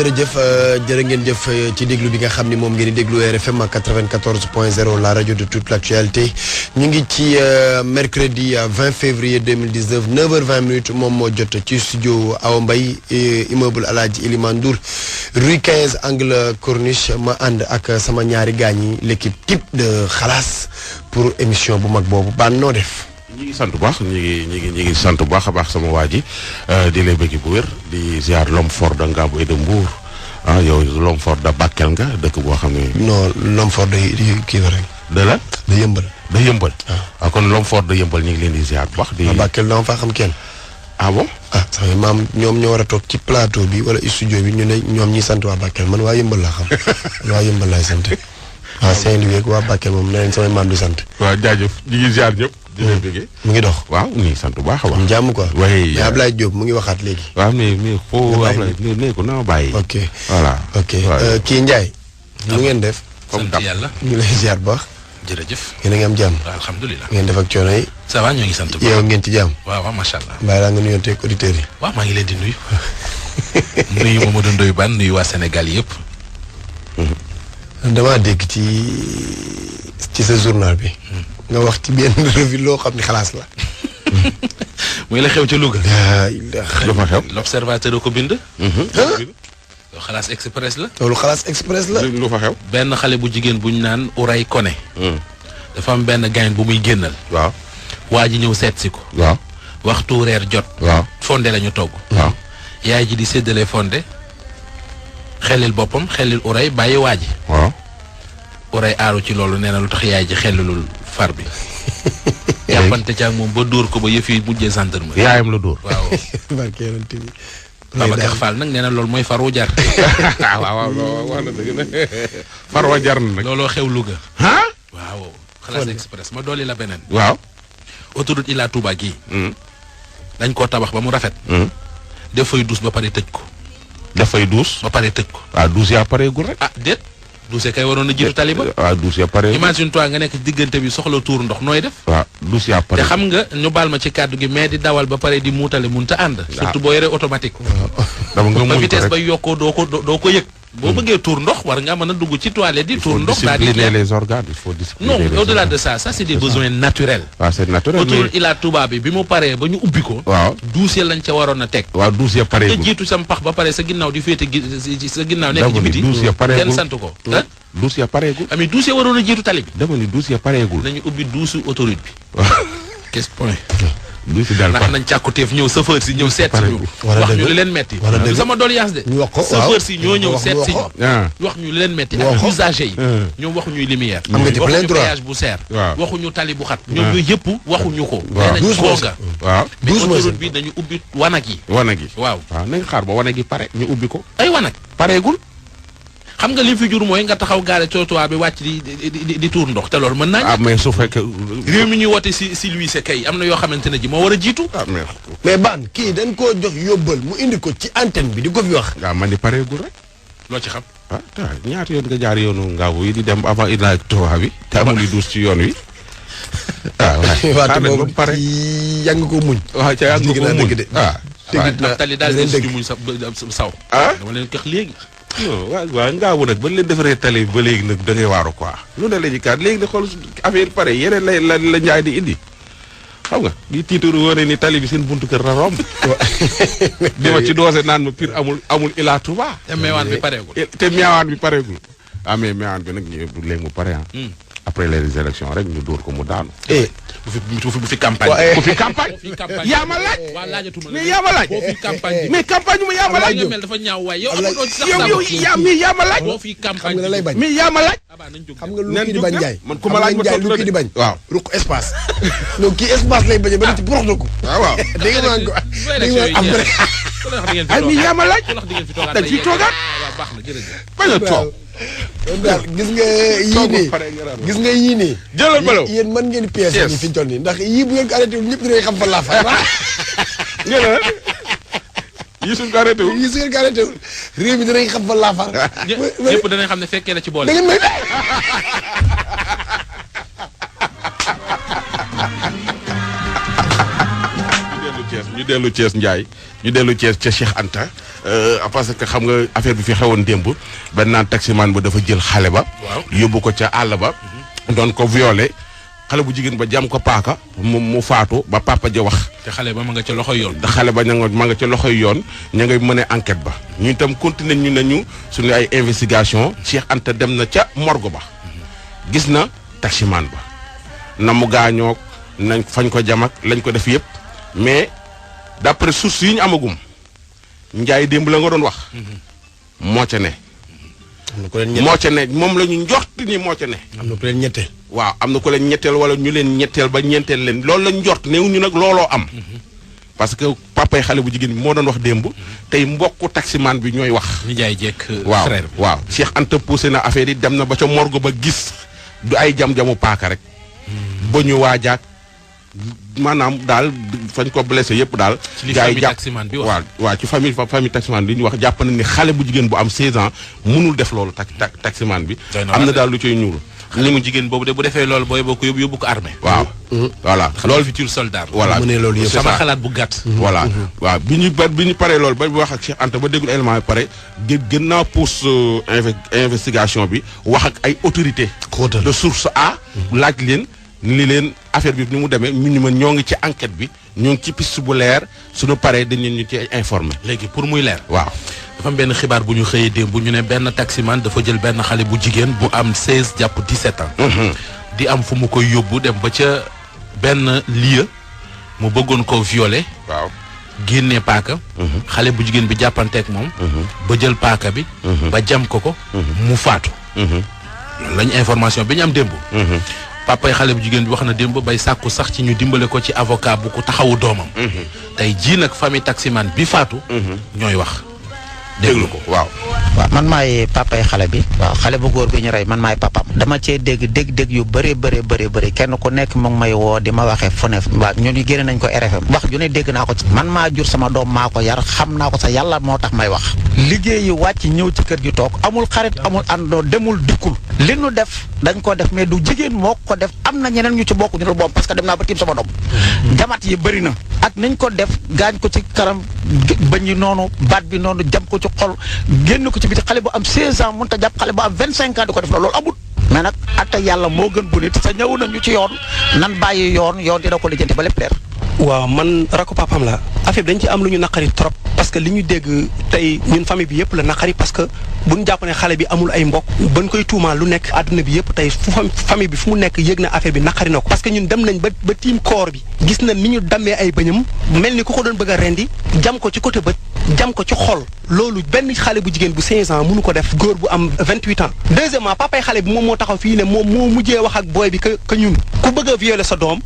jërëjëf jërë ngeen jëf ci déglu bi nga xam ni moom ngeen di déglu RFM 94.0 la radio de toute l'actualité ñu ngi ci mercredi 20 février 2019 9h20 moom moo jot ci studio Awa Mbaye immeuble Aladji Elimane Ndour rue 15 angle Corniche ma ànd ak sama ñaari gaañ yi l'équipe type de xalaas pour émission bu mag boobu baan noo def. ñi ngi sant bu baax ñi ngi sant bu baax a baax sama waa ji di lay bëgg bu wér di ziar l'homme fort de Ngabou et de Mbour yow l'homme fort de Bakel nga dëkk boo xam ne. non l'homme fort de kii rek. de la. de yëmbal. de yëmbal. waaw kon l'homme fort de yëmbal ñu ngi leen di ziar bu baax. di Bakel dama faa xam kenn. ah bon. sama maam ñoom ñoo war a toog ci plateau bi wala studio bi ñu ne ñoom ñi sant waa Bakel man waa yëmbal laa xam waa yëmbal laay sant. waaw Saint-Louis ak waa Bakel moom nee nañ samay maam du sant. waaw jaajëf ñu ngi ziar ñëpp. di leen bëggee mu ngi dox. waaw ñu ngi sant bu baax a baax. jàmm quoi. oui mais Ablaye Diop mu ngi waxaat léegi. waaw mais foo Ablaye nee ko na ma bàyyi. ok voilà. ok kii Ndiaye. lu ngeen def. sant yàlla. ñu lay ziar bu baax. jërëjëf. yéen a ngi am jàmm. alhamdulilah. ngeen def ak coono yi. ça va ñoo ngi sant bu baax. yow ngeen ci jàmm. waaw macha allah. mbaa laa nga nuyoon teeg auditeurs yi. waaw maa ngi leen di nuyu. nuyu Mamadou Ndoye Bane nuyu waa Sénégal yëpp. damaa dégg ci sa journal bi. nga wax ci benn revue loo xam ne xalaas la. muy la xew ca Louga. lu fa xew. l'observateur ko bind. loolu xalaas express la. loolu xalaas express la. lu fa xew. benn xale bu jigéen bu ñu naan Ourey Koné. dafa am benn gain bu muy génnal. waaw. waa ji ñëw seet si ko. waaw. waxtu reer jot. waaw. fonde la ñu togg. waaw. yaay ji di séddale fonde. xelil boppam xelil Ourey bàyyi waa ji. waaw. Ourey aaru ci loolu nee na lu tax yaay ji xelilul far bi. jàppante ca ak moom ba dóor ko ba yëf yi mujjee gendarmerie. yaayam la dóor. waaw. barke yonent bi. Babacar Fall nag nee na loolu mooy faru jar. waaw wax na dëgg na farwa jar na nag. looloo xew Louga. ah. waaw. xalaas express ma dolli la beneen. waaw. autoroute Ila Touba gii. dañ koo tabax ba mu rafet. def fay duus ba pare tëj ko. dafay duus. ba pare tëj ko. waaw duus yaa pareegul rek. ah déet. duuse kay waroon a jiitu tali ba. waaw duus yaa pareegul. imagine toi nga nekk diggante bi soxla tuur ndox nooy def. waaw duus yaa te pareegul. xam nga ñu baal ma ci kàddu gi mais di dawal ba pare di muutale munta ànd. surtout boo yoree automatique. dama nga ba muñ ko vitesse rek. ba yokkoo doo ko yëg. boo bëggee tuur ndox war nga mën a dugg ci toilette di tuur ndox. daal di discipliner les organes il faut discipliner non les au-delà organes. de ça c'est des besoins naturels. waaw c'est naturel autoroute mais Ila Touba bi mu paree ba ñu ubbi ko. waaw. duusee lañ ca waroon a teg. waaw duus ya nga pareegul. jiitu sam pax ba pare sa ginnaaw di féete sa ginnaaw nekk dama ci ni biti. duus ya pareegul kenn sant ko. ah duus ya pareegul. ami duusee waroon a jiitu tali bi. dama ni duus ya pareegul. nañu ubbi duusu autoroute bi. waaw. qu'est-ce point. duus yi daal ndax nañ càkkuteef ñëw chauffeur si ñëw seet si ñu. wala wax dëgg ñu li leen metti. wala dëgg du sama doléance de. ñu wax ko waaw chauffeur si ñoo ñëw seet si ñu. ah. wax ñu li leen metti Wax ak ko. usager yi. ñoom waxuñuy lumière. Am nga ci plein waxuñu droit. péage bu seer. waaw. waxuñu tali bu xat. ñoom yooyu yëpp waxuñu ko. waaw. nee nañ googa. waaw. mais 12 mooy autoroute seen bi dañu ubbi wanag yi. wane gi. waaw waaw nañ xaar ba wane gi pare ñu ubbi ko. ay wanag. pareegul. xam nga li fi jur mooy nga taxaw gaare trottoir bi wàcc di tuur ndox te loolu mën naa ah mais su fekkee. réew mi ñuy woote si luy se kay am na yoo xamante ne ji moo war a jiitu. ah mais. mais baan kii dañ koo jox yóbbal mu indi ko ci antenne bi di ko fi wax. waaw man di pareegul rek. loo ci xam. ah ñaata yoon nga jaar yoonu Ngabou yi di dem avant Ila Touba bi. te amul yu duus ci yoon wi. ah waaye. waate xaaral ba boobu mu pare. yaa nga ko muñ. waaw ca yàgg dégg nga naa ko dëgg muñ. de. ah. dégg naa ab tali daal leen di dëgg. muñ saw. ah. dama leen kox léegi. non waaw Ngabou nag ba leen defaree tali ba léegi nag da ngay waaru quoi. lu ne la ñu kaat léegi nag xool affaire yi pare yeneen la njaay di indi. xam nga di tiitaru wane ni tali bi seen buntu kër la romb. di ma ci doose naan ma pire amul Ila Touba. te meewaan bi pareegul. te meewaan bi pareegul. ah mais meewaan bi nag ñu léegi mu pare ah. après les élections rek ñu dóor ko mu daanu. bu fi campagne. ku fi campagne. yaa ma laaj. waa laajatuma la mais yaa ma laaj. boo fi campagne. mais campagne mu yaa ma laaj. nga mel dafa ñaaw waay yow Ablaye- amatoo ci sax yow yaa ma laaj. boo fi xam campagne. nga la lay bañ. mais yaa ma laaj. abaa nañ jóg xam nga lu Nen kii di jóg bañ dem. Njaay. man ku ma laaj ma Njaay tontu lu la kii de. di bañ. waaw. ruq espace. non kii espace lay bañ ba nit ci borox na ko. waaw waaw. dégg nga maa ko dégg nga après. ay mais yaa ma laaj. dañ fi toogaat. waaw baax na jërëjëf. bañ a toog. daal gis nga yii toog ba nii pare nga naan gis nga yii nii. jëlal ma la. yéen mën ngeen pièce Yes. yi fi ñu toll nii ndax yii bu ngeen ko arrêté ñëpp dinañ xam fan laa fay. ngeen ne yi suñ ko arrêté wu. yii su ngeen ko arrêté réew mi dinañ xam fan laa far. ñëpp danañ xam ne fekkee la ci boole. da ngeen may Thiès Ndiaye ñu dellu Thiès ca Cheikh Anta parce que xam nga affaire bi fi xewoon démb ba naan taximan ba dafa jël xale ba yóbbu ko ca àll ba doon ko violé xale bu jigéen ba jam ko paaka mu faatu ba papa ja wax te xale ba ma nga ca loxoy yoon xale ba ma nga ca loxoy yoon ña ngay mëne enquête ba ñu itam continuer ñu nañu suñu ay investigation Cheikh Anta dem na ca morgue ba gis na taximan ba na mu gaañoog nañ fañ ko jam ak lañ ko def yëpp mais d'après source yi ñu amagum Njaay démb la nga doon wax moo ca ne moo ca ne moom la ñu njort ni moo ca ne am na ku leen ñetteel waaw am na ku leen ñetteel wala ñu leen ñetteel ba ñeenteel leen loolu lañ njort néew ñu nag looloo am parce que papay xale bu jigéen bi moo doon wax démb tey mbokku taximan bi ñooy wax ñu jaay jekk waaw frère waaw Cheikh Anta poussé na affaire yi dem na ba ca morgue ba gis du ay jam-jamu paaka rek ba ñu waajaak maanaam daal fañ ko blessé yëpp daal. ci li famille taximan bi wax waaw ci famille taximan bi ñu wax jàpp nañ ni xale bu jigéen bu am 16 ans mënul def loolu taximan bi. am na daal lu cay ñuul. xale mu jigéen boobu de bu defee loolu booy boo ko yóbbu ko armée. waaw. voilà loolu futur soldat. voilà mu ne loolu yëpp sama xalaat bu gàtt. voilà waaw bi ñu paree loolu ba wax ak Cheikh Anta ba déglu élément yi pare gën naa pousse investigation bi wax ak ay autorité de source A. laaj leen. ni leen affaire bi ni mu demee ñu ma ñoo ngi ci enquête bi ñoo ngi ci piste bu leer suñu paree dañ leen ñu ci informé. léegi pour muy leer. waaw dafa am benn xibaar bu ñu xëyee démb bu ñu ne benn taximan dafa jël benn xale bu jigéen bu am 16 jàpp 17 ans. di am fu mu koy yóbbu dem ba ca benn lieu mu bëggoon ko violer. waaw génnee paaka. xale bu jigéen bi jàppanteeg moom. ba jël paaka bi. ba jam ko mu faatu. loolu lañu information bi ñu am démb. papay xale bu jigéen bi wax na démb bay sàkku sax ci ñu dimbale ko ci avocat bu ko taxawu doomam. tey jii nag famille taximan bi faatu. ñooy wax déglu ko waaw. waaw man maay papay xale bi. waaw xale bu góor bi ñu rey man maay papam. dama cee dégg yu bëri kenn ku nekk mu ngi may woo di ma waxee fu ne. waaw ñun ñu génne nañ ko RFM. wax ju ne dégg naa ko ci. man maa jur sama doom maa ko yar xam naa ko sa yàlla moo tax may wax. liggéey yi wàcc ñëw ci kër gi toog amul xarit amul àndoo demul dikkul. li nu def dañ ko def mais du jigéen moo ko def am na ñeneen ñu ci bokk ñu dul boom parce que dem naa ba tiim sama doom. jamat yi bëri na. ak nañ ko def gaañ ko ci kanam bañ yi noonu baat bi noonu jam ko ci xol génn ko ci biti xale bu am 16 ans mënut a jàpp xale bu am 25 ans di ko def loolu amul. mais nag atte yàlla moo gën bu nit sa ñëw nañu ci yoon nan bàyyi yoon dina ko lijjanti ba lépp leer. waaw man rakku papam la affaire bi dañ ci am lu ñu naqari trop parce que li ñu dégg tey ñun famille bi yëpp la naqari parce que bu ñu jàpp ne xale bi amul ay mbokk bañ koy tuumaal lu nekk àdduna bi yëpp tey famille bi fu mu nekk yëg na affaire bi naqari na ko parce que ñun dem nañ ba tiim koor bi gis na ni ñu dammee ay bëñam mel ni ku ko doon bëgg a rendi jam ko ci côté bët jam ko ci xol loolu benn xale bu jigéen bu 15 ans mënu ko def góor bu am 28 ans deuxièmement papay xale bi moom moo taxaw fii ne moom moo mujjee wax ak booy bi que ñun ku bëgg a violer sa doom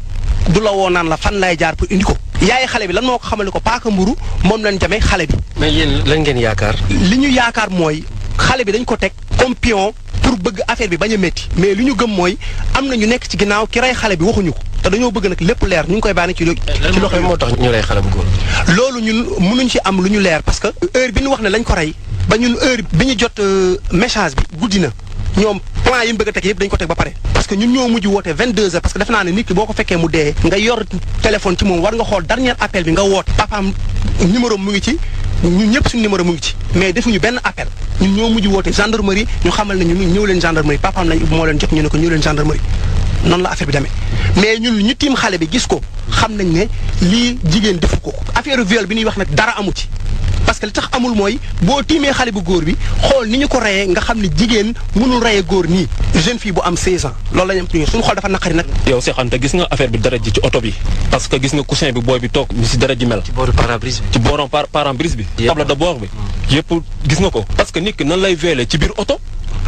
du la woo naan la fan lay jaar pour indi ko yaay xale bi lan moo ko xamal ko paaka mburu moom lañ jamee xale bi. mais yéen lan ngeen yaakaar. li ñu yaakaar mooy xale bi dañ ko teg comme pion pour bëgg affaire bi bañ a métti mais li ñu gëm mooy am na ñu nekk ci ginnaaw ki rey xale bi waxuñu ko te dañoo bëgg nag lépp leer ñu ngi koy baane ci loxo moo tax ñu rey xale bu góor. loolu ñun mënuñ ci am lu ñu leer parce que heure bi ñu wax ne lañ ko rey ba ñun heure bi ñu jot message bi guddi na ñoom plan yi ñu bëgg a teg yëpp dañ ko teg ba pare parce que ñun ñoo mujj woote 22h parce que defe naa ne nit ki boo ko fekkee mu dee nga yor téléphone ci moom war nga xool dernier appel bi nga woote papaam numéro mu ngi ci ñun ñëpp suñu numéro mu ngi ci mais defuñu benn appel ñun ñoo mujj woote gendarmerie ñu xamal ne ñun ñëw leen gendarmerie papaam lañ moo leen jot ñu ne ko ñëw leen gendarmerie noonu la affaire bi demee mais ñun ñu tiim xale bi gis ko xam nañ ne lii jigéen defu ko affaire viol bi ñuy wax nag dara amu ci parce que li tax amul mooy boo tiimee xale bu góor bi xool ni ñu ko reyee nga xam ne jigéen mënul reyee góor nii jeune fille bu am 16 ans loolu la ñu am ci suñu xool dafa naqari nag. yow Cheikh Anta gis nga affaire bi dara ji ci oto bi parce que gis nga coussin bi booy bi toog ni si dara ji mel. ci booru pare-brise bi. ci boorom pare-brise bi. table de bord bi. yëpp gis nga ko parce que nit ki nan lay violer ci biir oto.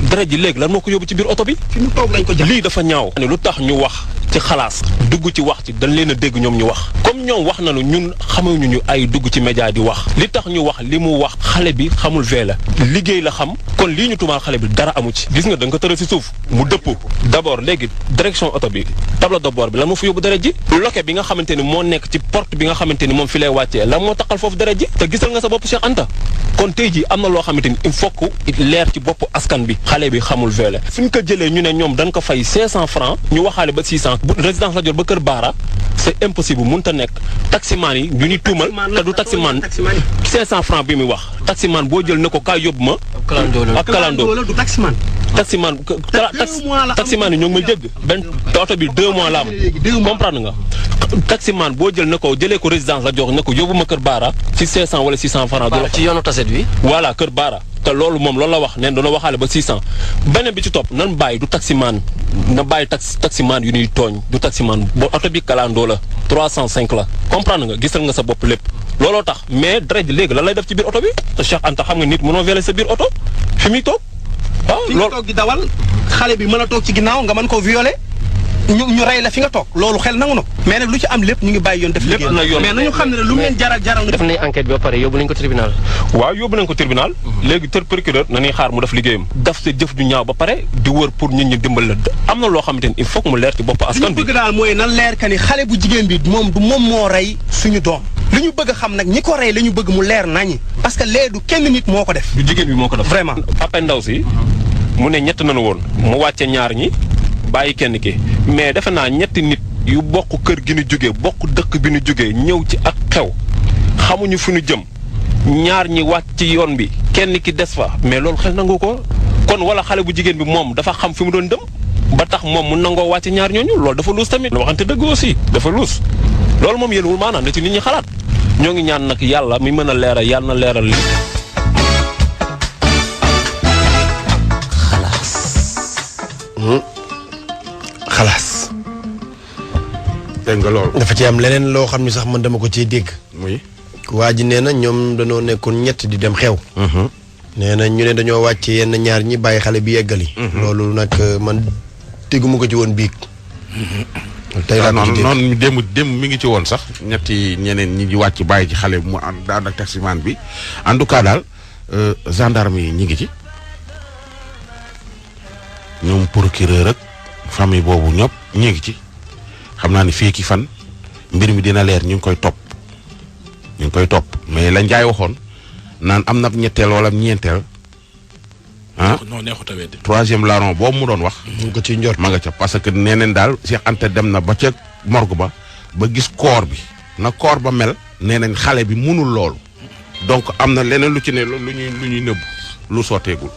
dara ji léegi lan moo ko yóbbu ci biir oto bi. fi mu toog lañ ko jàpp lii dafa ñaaw. lu tax ñu wax ci xalaas. dugg ci wax ci dañ leen a dégg ñoom ñu wax. comme ñoom wax nañu ñun xamuñu ñu ay dugg ci média di wax. li tax ñu wax li mu wax xale bi xamul vee la liggéey la xam kon lii ñu tumaal xale bi dara amu ci. gis nga da nga ko tëral si suuf mu dëpp d'abord léegi direction oto bi tableau de bord bi lan moo fa yóbbu dara ji. loke bi nga xamante ni moo nekk ci porte bi nga xamante ni moom fi lay wàccee lan moo taxal foofu dara ji. te gisal nga sa bopp Cheikh Anta kon tey jii am na loo xamante ni il faut que leer ci bopp askan bi xale bi xamul veele suñ ko jëlee ñu ne ñoom dañ ko fay 500 francs ñu waxaale ba 600 bu résidence la jot ba kër Baara c'est impossible mënut a nekk taximaan yi ñu ni tuumal te du taximaan 500 francs bi muy wax taximaan boo jël ne ko kaay yóbbu ma ak kalandoo du taximan taximaan yi ñoo ngi may dégg benn oto bi 2 mois la am comprendre nga taximaan boo jël ne ko jëlee ko résidence la jox ne ko yóbbu ma Kër Baara ci 500 wala 600 francs ci yoonu taset bi voilà Kër Baara te loolu moom loolu la wax neen doona waxaale ba 600 beneen bi ci topp nan bàyyi du taximaan na bàyyi taximaan yu ñuy tooñ du taximaan bo oto bi kalandoo la 305 la comprendre nga gisal nga sa bopp lépp looloo tax mais drej léegi lan lay def ci biir oto bi te Cheikh Anta xam nga nit mënoo veler sa biir oto fi muy toog waaw fi nga toog di dawal xale bi mën a toog ci ginnaaw nga mën koo violer ñu rey la fi nga toog loolu xel nangu na mais nag lu ci am lépp ñu ngi bàyyi yoon def liggéey mais nañu xam ne lu mu leen jaral def nañ enquête bi ba pare yóbbu nañ ko tribunal waaw yóbbu nañ ko tribunal léegi procureur na ñuy xaar mu def liggéeyam daf sa jëf ju ñaaw ba pare di wër pour nit ñi dimbal la am na loo xamante ni il faut que mu leer ci bopp askan bi li ñu bëgg daal mooy nan leer ka ni xale bu jigéen bi moom du moom moo rey suñu doom li ñu bëgg a xam nag ñi ko rey la ñu bëgg mu leer nañi parce que lee du kenn nit moo ko def du jigéen bi moo ko def vraiment papa ndaw si mu ne ñett nañu woon mu wàcce ñaar ñi bàyyi kenn ki mais defe naa ñetti nit yu bokk kër gi ñu jógee bokk dëkk bi ñu jógee ñëw ci ak xew xamuñu fu ñu jëm ñaar ñi wàcc ci yoon bi kenn ki des fa mais loolu xel nangu ko kon wala xale bu jigéen bi moom dafa xam fi mu doon dem ba tax moom mu nangoo wàcc ñaar ñooñu loolu dafa luus tamit waxante dëgg aussi dafa luus loolu moom yéenwul maanaam na ci nit ñi xalaat ñoo ngi ñaan nag yàlla mi mën a leeral yàlla na leeral li xalaas. dégg nga loolu. dafa ci am leneen loo xam ni sax man dama ko ciy dégg. muy. waa ji nee na ñoom dañoo nekkoon ñett di dem xew. nee na ñu ne dañoo wàcce yenn ñaar ñi bàyyi xale bi yeggali. loolu nag man dégguma ko ci woon biig. tey laa ko ci dégg noonu démb mi ngi ci woon sax ñetti ñeneen ñi di wàcc bàyyi ci xale bi mu ànd ak taximaan bi en tout cas daal gendarme yi ñi ngi ci ñoom procureur ak famille boobu ñëpp ñi ngi ci xam naa ni fii ki fan mbir mi dina leer ñu ngi koy topp mais la Njaay waxoon naan am na ñetteel wala ñeenteel ah non neexut a weddi. troisième larron boobu mu doon wax. ñu ngi ko ciy njort ma nga ca parce que nee neen daal Cheikh Anta dem na ba ca morgue ba gis koor bi na koor ba mel nee nañ xale bi munul loolu donc am na leneen lu ci ne lu ñuy nëbb lu sotteegul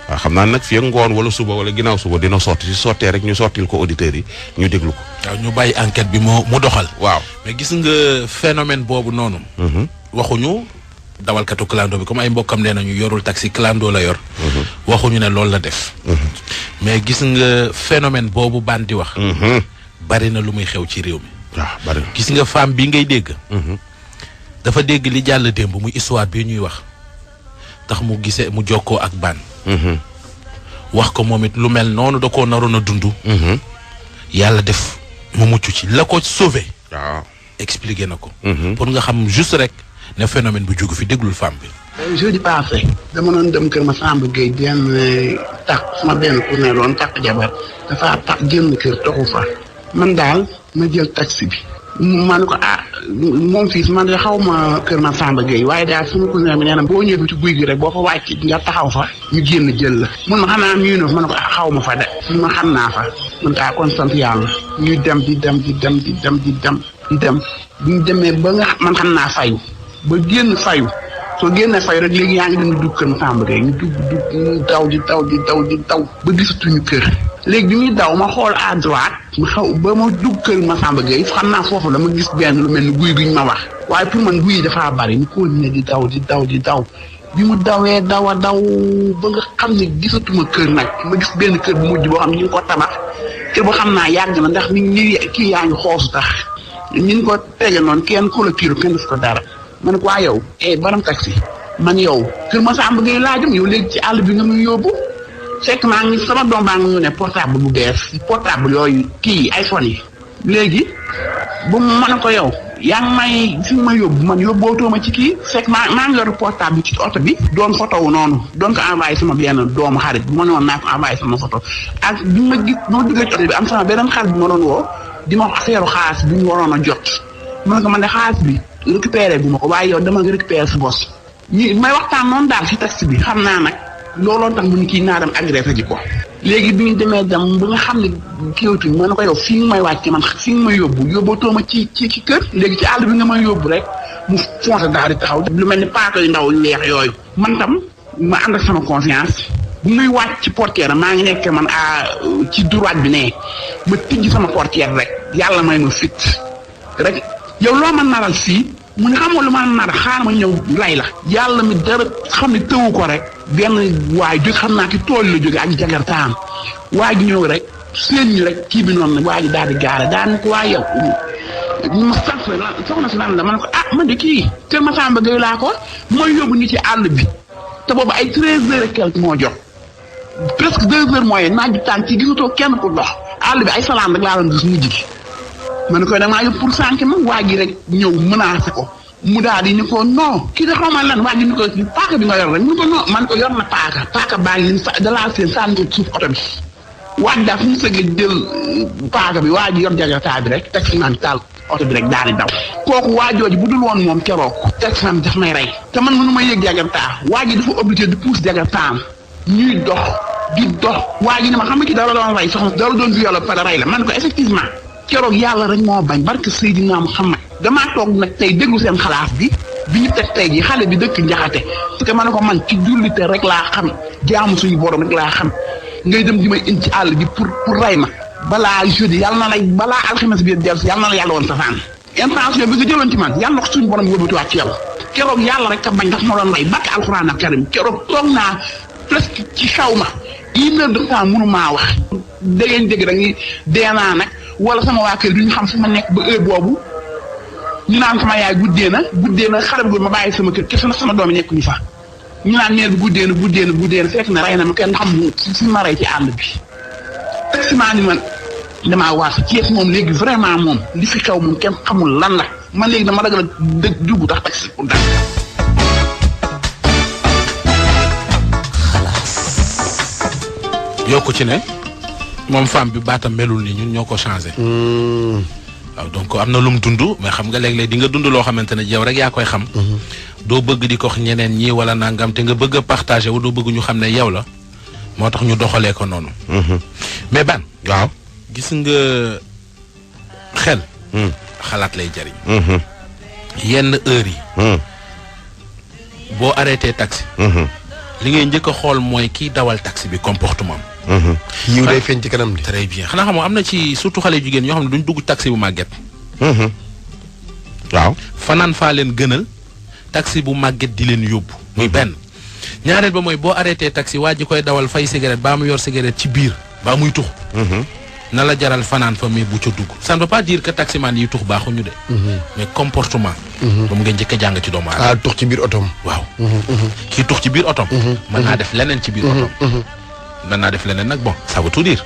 waaw xam naa nag fii ak ngoon wala suba wala ginnaaw suba dina sotti si sottee rek ñu sottil ko auditeurs yi ñu déglu ko. waaw ñu bàyyi enquête bi mu doxal. waaw mais gis nga phénomène boobu noonu. waxuñu dawalkatu clando bi comme ay mbokkam nee nañu yorul taxi clando la yor. waxuñu ne loolu la def. mais gis nga phénomène boobu baan di wax. bari na lu muy xew ci réew mi. waaw bari na gis nga femme bi ngay dégg. dafa dégg li jàll démb muy histoire bi ñuy wax tax mu gisee mu jokkoo ak baan. wax ko moom it lu mel noonu da koo naroon a dund. yàlla def mu mucc ci la ko sauvé. waaw expliqué na ko. pour nga xam juste rek ne phénomène bu jógu fi déglul femme bi. jeudi passé dama doon dem kër ma Samba Gueye benn takk sama benn tournée doon takk jabar dafa takk génn kër toxu fa man daal ma jël taxi bi ma ne ko moom fii man de xaw ma kër ma Samba Gueye waaye daal sama tournée bi nee na boo ñëwee ci guy gi rek boo fa wàcc nga taxaw fa ñu génn jël la mun ma xanaa miinu ma ne ko xaw ma fa de mun ma xam naa fa man kaa kon sant yàlla ñuy dem di dem bu ñu demee ba nga man xam naa fayu ba génn fayu soo génnee fay rek léegi yaa ngi leen di dugg kër Samba Gueye ñu daw ba gisatuñu kër léegi bi muy daw ma xool à droite ma xaw ba ma dugg kër Samba Gueye xam naa foofu la ma gis benn lu mel ni guy gi ñu ma wax waaye pour man guy yi dafaa bari ñu continuer di daw bi mu dawee daw ba nga xam ne gisatuma kër nag ma gis benn kër bu mujj boo xam ne ñu ngi ko tabax kër boo xam naa yàgg na ndax ni kii yaa ngi xoosu tax ñu ngi ko tege noonu kenn clôture kenn def ko dara ma ne ko waa yow borom taxi man yow kër ma Samba Gueye laa jëm yow léegi ci àll bi nga muy yóbbu fekk maa ngi sama doom baa ngi ñu ne portable bu bees portable yooyu kii iPhone yi léegi bu ma ne ko yow yaa ngi may fi ma yóbbu man yóbbootoo ma ci kii fekk maa ngi yor portable bi ci oto bi doon photo wu noonu doon ko envoyé sama benn doomu xarit bi ma ne woon naa ko envoyé sama photo ak bi ma gis ma duggee ci oto bi am sama beneen xarit bi ma doon woo di ma wax affaire xaalis bi ñu waroon a jot ma ne ko man de xaalis bi récupéré bu ma ko waaye yow dama nga récupéré sa bos ñi may waxtaan noonu daal ci taxi bi xam naa nag looloo tax mu ni kii naa dem agressé ji ko léegi bi ñu demee dem ba nga xam ne kiiwatuñ ma ne ko yow fii nga may wàcce man fii nga may yóbbootoo ma ci kër léegi ci àll bi nga may yóbbu rek mu fonte daal di taxaw lu mel ni paaka yu ndaw yu weex yooyu man tam ma ànd ak sama confiance bu muy wàcc ci portière maa ngi nekk man ci droite bi ne ma tijji sama portière rek yàlla may ma fit rek yow loo ma naral fii mu ne xam nga lu ma nar xaaral ma ñëw lay la yàlla mi dara xam ne tëwu ko rek benn waay jóg xam naa ci tool la jóge ak jagartaam waa ji ñëw rek seen ñu rek kii bi noonu waa ji daal di gaare daal ne ko waa yow ñu ma sant soxna si lan la ma ne ko man de kii Kër Masamba Gueye laa ko mooy yóbbu ni ci àll bi te boobu ay 13h et quelque moo jot presque 2h mooy naaj bi tàng ci gisatoo kenn pour dox àll bi ay salaan rek laa doon gis mujj gi ma ne ko da ngaa yóbbu pour sànq ma waa ji rek ñëw menacé ko mu daal di ni ko non kii de xaw ma lan waa ji ni ko paaka bi nga yor rek mu ko non man ko yor na paaka baa ngi da laa seen sànni ko suuf oto bi waa ji daal fu mu sëggee jël paaka bi waa ji yor jagartaa bi rek teg si naan taal oto bi rek daal di daw kooku waa jooju bu dul woon moom keroog teg si naan daf may rey te man mënu ma yëg jagartaa waa ji dafa obligé di pousse jagartaam ñuy dox di dox waa ji ne ma xam nga ki dara doon rey soxna dara doon violé pare rey la man ko effectivement keroog yàlla rek moo bañ barke Seydina Muhammad damaa toog nag tey déglu seen xalaat bi ñu teg tey ji xale bi dëkk Njaxate parce que ma ne ko man ci jullite rek laa xam jaamu suñu borom rek laa xam ngay dem di may indi ci àll bi pour rey ma balaa jeudi yàlla na lay balaa alxames bi dellu si yàlla na la yàlla woon safaan intention bi nga jëloon ci man yàlla na ko suñu borom wëlbatiwaat ci yow keroog yàlla rek a bañ daf ma doon rey barke alxuraan ak karim keroog toog naa presque ci xaw ma 1 heure de temps mënu maa wax da ngeen dégg dañuy dee naa nag wala sama waa kër du ñu xam fu ma nekk ba heure boobu ñu naan sama yaay guddee na xale bu ma bàyyi sama kër kese na sama doom yi nekkuñu fa ñu naan neer bi guddee na fekk na rey na ma kenn xam si ma rey ci àll bi. taximaan yi man damaa waas Thiès moom léegi vraiment moom li fi xew moom kenn xamul lan la man léegi dama ragal a dugg tax taxi pour dara. yokku ci ne moom femme bi baatam melul ni ñun ñoo ko changé. waaw donc am na lu mu dund mais xam nga léeg-léeg di nga dund loo xamante ne yow rek yaa koy xam. doo bëgg di ko wax ñeneen ñi wala nangam te nga bëgg a partagé wu doo bëgg ñu xam ne yow la moo tax ñu doxalee ko noonu. mais ban. waaw gis nga xel. xalaat lay jariñ. yenn heure yi. boo arrêté taxi. li ngay njëkk a xool mooy kiy dawal taxi bi comportement yiw day feeñ ci kanam di. très bien xanaa xamoo am na ci surtout xale jigéen ñoo xam ne duñ dugg taxi bu màgget. waaw fanaan faa leen gënal taxi bu màgget di leen yóbbu. muy benn ñaareel ba mooy boo arrêté taxi waa ji koy dawal fay cigarette baa mu yor cigarette ci biir baa muy tux. na la jaral fanaan fa mais bu ca dugg. ça ne veut pas dire que taximan yi tux baaxuñu de. mais comportement. moom nga njëkk a jàng ci doomu aadama. tux ci biir otom. waaw. kii tux ci biir otom. mën naa def leneen ci biir otom. mën naa def leneen nag bon ça veut tout dire.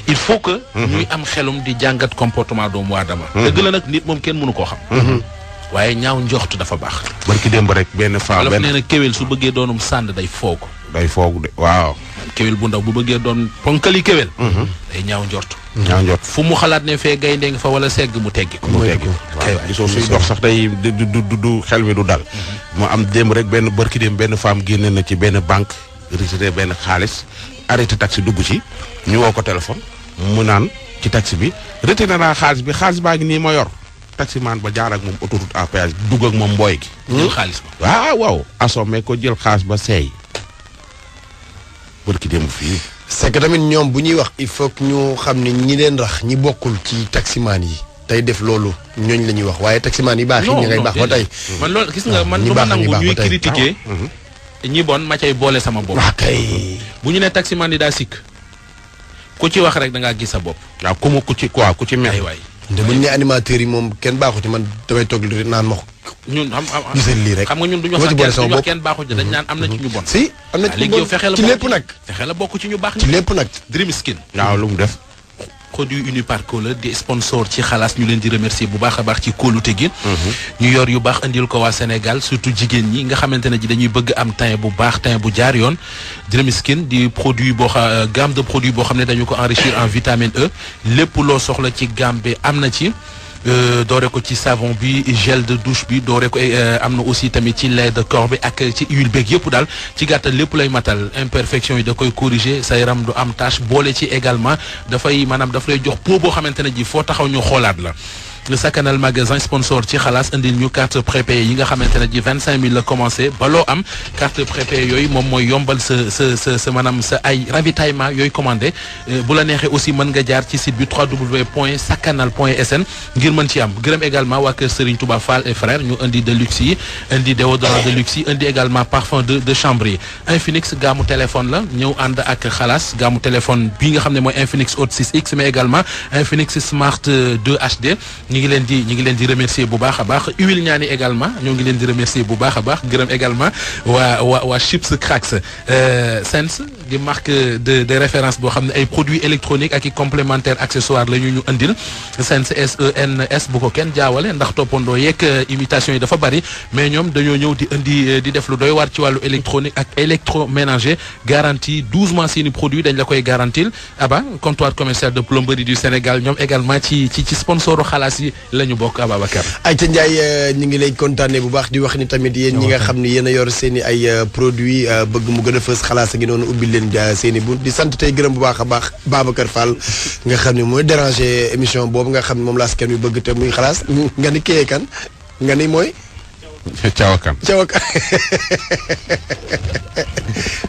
il faut que. ñuy am xelum di jàngat comportement doomu aadama. dëgg la nag nit moom kenn mënu koo xam. waaye ñaaw njoxtu dafa baax. barki démb rek benn femme benn nee na kéwél su bëggee doonum sànd day foog. day foog de waaw. kéwél bu ndaw bu bëggee doon ponkali kéwél. day ñaaw njortu. ñaaw njort fu mu xalaat ne fee gaynde nga fa wala segg mu teggi ko. mu teggi waaw gisoo suy dox sax day du xel mi du dal. mu am démb rek benn barki démb benn femme génne na ci benn banque retiré benn xaalis arrêté taxi dugg ci ñu woo ko téléphone mu naan ci taxi bi retiré naa xaalis baa ngi nii ma yor. taximaan ba jaar ak moom autoroute à péage dugg ak moom mbooy gi. jël xaalis ba. waaw assommé ko jël xaalis ba seey. barki démb fii. c'est que tamit ñoom bu ñuy wax il faut que ñu xam ne ñi leen rax ñi bokkul ci taximaan yi tey def loolu ñooñ la ñuy wax waaye taximaan yi baax yi ñi ngay baax ba tey. man loolu gis nga man du ma nangu ñuy critiquer ñi bon ma cay boole sama bopp. waaw kay. bu ñu ne taximaan yi daa sikk ku ci wax rek da ngaa gis sa bopp. waaw ku ci mer waay. te buñ ne animateurs yi moom kenn baaxu ci man damay toog naan ma ñun gisal lii rek xam nga ñun duñu wax kenn baaxu ci dañ naan am na ci ñu bon. si am na ci ñu bon ci lépp nag. fexe la bokk ci ñu baax ci lépp nag. Dream Skin. waaw lu mu def. produit Uniparco la di sponsor ci xalaas ñu leen di remercier bu baax a baax ci kóolute gi. ñu yor yu baax andil ko waa Sénégal surtout jigéen ñi nga xamante ne ji dañuy bëgg am teint bu baax teint bu jaar yoon. Dream Skin di produit boo gamme de produit boo xam ne dañu ko enrichir en vitamine E lépp loo soxla ci gamme bi am na ci. doore ko ci savon bi gel de douche bi doore ko am na aussi tamit ci lait de corps bi ak ci huile beeg yëpp daal ci gàttal lépp lay matal imperfection yi da koy corriger sa yaram du am tache boole ci également dafay maanaam daf lay jox peau boo xamante ne ji foo taxaw ñu xoolaat la. le Sakanal magasin sponsor ci xalaas indil ñu carte prépayée yi nga xamante ne ji 25000 la commencé ba loo am carte prépayée yooyu moom mooy yombal sa maanaam sa ay ravitaillement yooyu commandé bu la neexee aussi mën nga jaar ci site bi www.sakanal.sn ngir mën ci am gërëm également waa kër Serigne Touba Fall et frère ñu indi de luxe yi indi déodorant de luxe yi indi également parfum de chambre yi Infinix gaamu téléphone la ñëw ànd ak xalaas gaamu téléphone bii nga xam ne mooy Infinix Hot 6X mais également Infinix Smart 2 HD ñi ngi leen di remercier bu baax a baax huile ñaani également ñoo ngi leen di remercier bu baax a baax gërëm également waa Chips Cracks Sens di marque de référence boo xam ne ay produits électroniques ak i complémentaires accessoires la ñu indil Sens SENS bu ko kenn jaawale ndax toppandoo yeeg imitation yi dafa bari mais ñoom dañoo ñëw di def lu doy waar ci wàllu électronique ak électroménager garantie 12 mois seeni produits dañ la koy garantil Aba comptoir commercial de plomberie du Sénégal ñoom également ci sponsoru xalaas la ñu bokk Ababacar. Aïcha Ndiaye ñu ngi lay kontaanee bu baax di wax ni tamit yéen ñi nga xam ni yéen a yor seen i ay produits bëgg mu gën a fës xalaas a ngi noonu ubbil leen seen i bunt di sant tey gërëm bu baax a baax Babacar Fall nga xam ne mooy déranger émission boobu nga xam ne moom la askan wi bëgg te muy xalaas nga ni kii kan nga ni mooy. Thiawakan.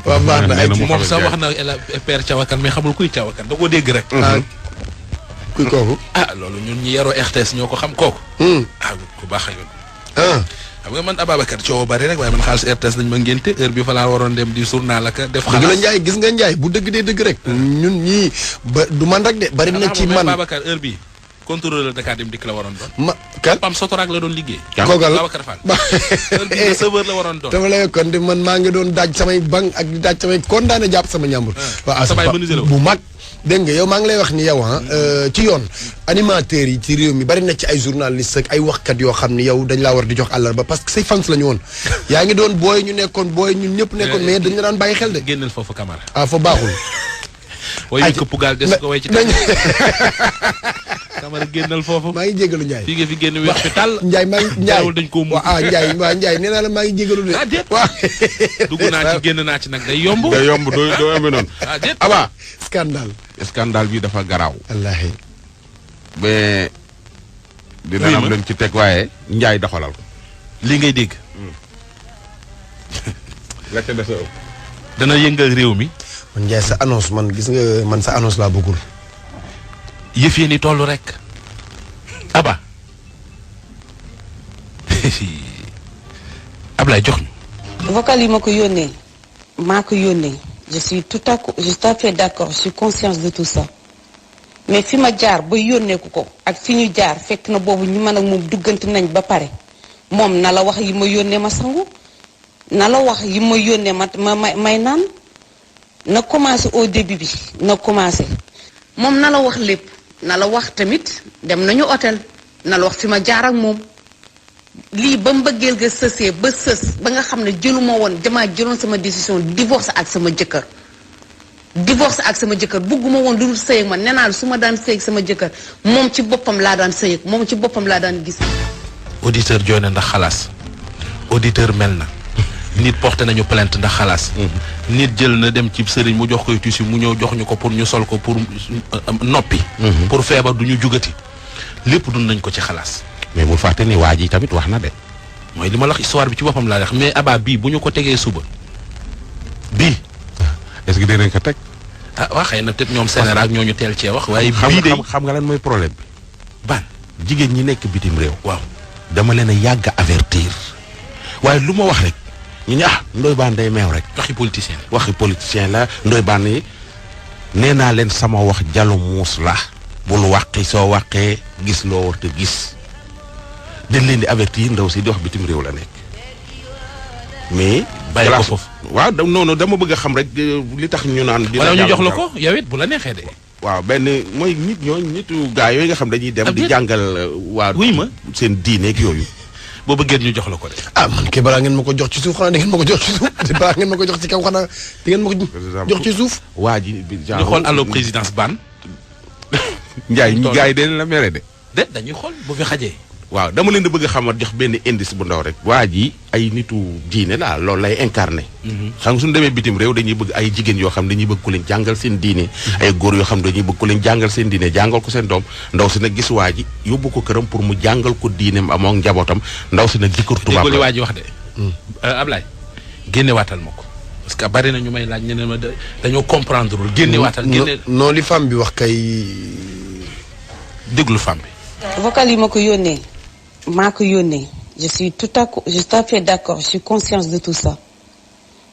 waaw baax na ay moom sax wax na père Thiawakan mais xamul kuy Thiawakan da koo dégg rek. kuy kooku. loolu ñun ñi yaroo RTS ñoo ko xam kooku. ku baax a yoon. xam nga man Ababacar coow bari rek waaye man xaalis RTS nañ ma ngénte heure bi fa laa waroon dem di journal ak def. xalaas dëgg la Ndiaye gis nga Ndiaye bu dëgg dee dëgg rek. ñun ñii ba du man rek de bari na ci man Ababacar heure bi contrôleur Dakar dem dikk la waroon doon. kan Pam Sotorak la doon liggéey. kooku la Babacar Fall. heure bi serveur la waroon doon. dama lay kon de man maa ngi doon daaj samay bank ak di daaj samay condamné jàpp sama ñàmbur. bu mag. dégg nga yow maa ngi lay wax ni yow ci yoon animateurs yi ci réew mi bari na ci ay journalistes ak ay waxkat yoo xam ni yow dañ laa war di jox àllarba parce que say fans la ñu woon yaa ngi doon booy ñu nekkoon booy ñun ñëpp nekkoon mais dañ la daan bàyyi xel de. génneel foofu Camara. fa baaxul. way ko pugal des ko way ci Camara génnal foofu. maa ngi jégalu Ndiaye. fii nga fi génn weex fi tàll. Ndiaye maa ngi Ndiaye dañ koo mu. Ndiaye nee naa la maa ngi jégalu de. déet dugg naa ci génn naa ci nag day yomb. day yomb doo amee noonu. déet Aba. scandale bi dafa garaaw. wallaahi. mais. dina am leen ci teg waaye. Ndiaye doxalal ko. li ngay dégg. la ca des dana yëngal réew mi. man Ndiaye sa annonce man gis nga man sa annonce laa bëggul. yëf yi ni toll rek. Aba. Ablaye jox ñu. vocal yi ma ko yónnee maa ko yónnee je suis tout à fait d'accord je suis consciente de tout ça mais fi ma jaar ba yónneeku ko ak fi ñu jaar fekk na boobu ñu mën ak moom duggante nañ ba pare moom na la wax yi ma yónnee ma sangu na la wax yi ma yónnee may naan na commencé au début bi na commencé moom na la wax lépp na la wax tamit dem nañu hôtel na la wax fi ma jaar ak moom lii ba mbëggeel ga sësee ba sës ba nga xam ne jëluma woon damaa jëloon sama décision divorce ak sama jëkkër bugguma woon lu dul sëy ak man nee naa su ma daan sëy ak sama jëkkër moom ci boppam laa daan sëy ak moom ci boppam laa daan gis. auditeur jooy na ndax xalaas auditeur mel na nit porté nañu plainte ndax xalaas nit jël na dem ci sëriñ mu jox koy tissu mu ñëw jox ñu ko pour ñu sol ko pour noppi pour feebar du ñu jugati lépp dund nañ ko ci xalaas. mais bul fàtte ni waa ji tamit wax na de. mooy li ma la wax histoire bi ci boppam laa wax mais Aba bii bu ñu ko tegee suba bii. est-ce que dinañ ko teg. waa xëy na peut-être ñoom Sénégal ak ñooñu teel cee wax. waaye bii de xam nga lan mooy problème bi. ban jigéen ñi nekk bitim réew. waaw dama leen a yàgg avertir. waaye lu ma wax rek. ñu ne Ndoye Bane day meew rek. waxi politicien la Ndoye Bane yi nee naa leen sama wax jalu muus la. bul wàqi soo wàqee gis loo war te gis. dañ leen di avertir ndaw si di wax bitim réew la nekk mais. bàyyi ko foofu waaw non dama bëgg a xam rek li tax ñu naan. dina wala ñu jox la ko yow it bu la neexee de. waaw benn mooy nit ñooñu nitu gaa yooyu nga xam dañuy dem. di jàngal waa. wuy ma seen diineeg yooyu. boo bëggee ñu jox la ko de. man kay balaa ngeen ma ko jox ci suuf xanaa da ngeen ma ko jox ci suuf balaa ngeen ma ko jox ci kaw xanaa da ngeen ma ko jox ci suuf. waa ji ñu xool allo présidence ban. Ndiaye ñi gars yi dañ la mere de. de dañuy xool bu fi xajee. waaw dama leen di bëgg a xamal jox benn indice bu ndaw rek. waa ji ay nitu diine daal loolu lay incarné. xam nga suñu demee bitim réew dañuy bëgg ay jigéen yoo xam dañuy bëgg ku leen jàngal seen diine. ay góor yoo xam dañuy bëgg ku leen jàngal seen diine jàngal ko seen doom ndaw si nag gis waa ji yóbbu ko këram pour mu jàngal ko diineem amoo njabootam ndaw si nag jëkkër tubaab déggoo li waa ji wax de. Ablaye génnewaatal ma ko parce que bari na ñu may laaj ñeneen ma dañoo comprendre lul génnewaatal. non li femme bi wax kay. déglu femme bi. vocal yi ma ko yónnee maa ko yónnee je suis tout à fait d'accord je suis consciente de tout ça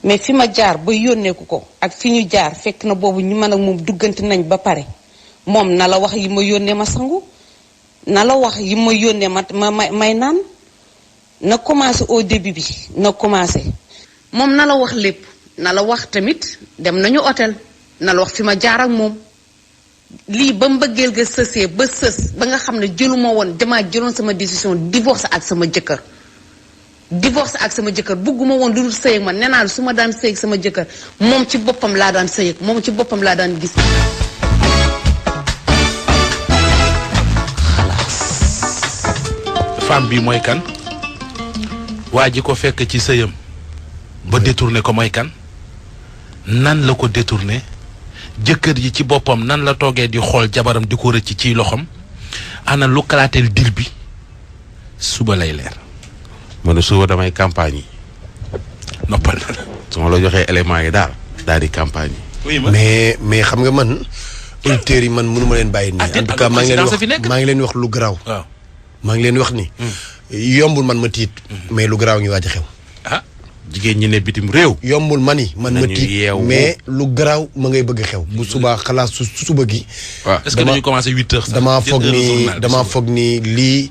mais fi ma jaar ba yónneeku ko ak fi ñu jaar fekk na boobu ñu mën ak moom duggante nañ ba pare moom na la wax yi ma yónnee ma sangu na la wax yi ma yónnee ma may naan na commencé au début bi na commencé moom na la wax lépp na la wax tamit dem nañu hôtel na la wax fi ma jaar ak moom lii ba mbëggeel ga sësee ba sës ba nga xam ne jëluma woon damaa jëloon sama décision divorce ak sama jëkkër bugguma woon lu dul sëy ak man nee naa su ma daan sëy ak sama jëkkër moom ci boppam laa daan sëy ak moom ci boppam laa daan gis. femme bi mooy kan waa ji ko fekk ci sëyam ba détourné ko mooy kan nan la ko détourné. jëkkër ji ci boppam nan la toogee di xool jabaram di ko rëcc ciy loxom ana lu kalaateel dil bi suba lay leer. man suba damay campagne yi. noppal na la. su ma la joxee éléments yi daal di campagne yi. mais xam nga man auditeurs yi man mënu ma leen bàyyi nii. en tout cas maa ngi leen wax lu garaaw. waaw maa ngi leen wax ni. yombul man ma tiit. mais lu garaaw ngi waaj a xew. jigéen ñi ne bitim réew. yombul man ma tiit mais lu garaaw ma ngay bëgg xew. bu subaa xalaat su suba gi. waaw est-ce que dañu commencé 8 heures sax. damaa foog ni lii.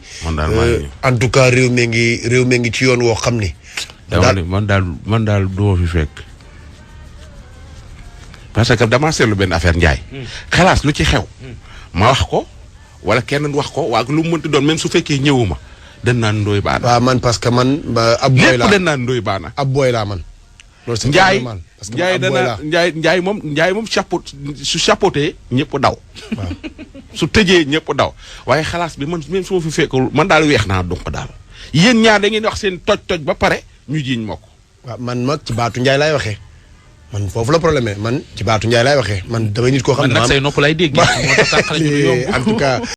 en tout cas réew mi ngi ci yoon woo xam ni. man daal du ma fi fekk. parce que damaa seetlu benn affaire Ndiaye. xalaas lu ci xew. ma wax ko wala kenn wax ko waa lu mu mënti doon même su fekkee ñëwuma. den naan ndooy baana. waaw man parce que man. ab booy laa lépp den naan ndooy baana. ab booy laa man. loolu c'est normal parce que ab booy laa Njaay moom su chapeauté ñëpp daw. waaw su tëjee ñëpp daw waaye xalaas bi man même su ma fi fekkul man daal weex naa donc daal yéen ñaar da ngeen wax seen toj ba pare ñu jiiñ ma ko. waaw man mag ci baatu Njaay laay waxee man foofu la problème man ci baatu Njaay laay waxee man damay nit koo xam ne. man nag say nopp lay dégg. en tout cas.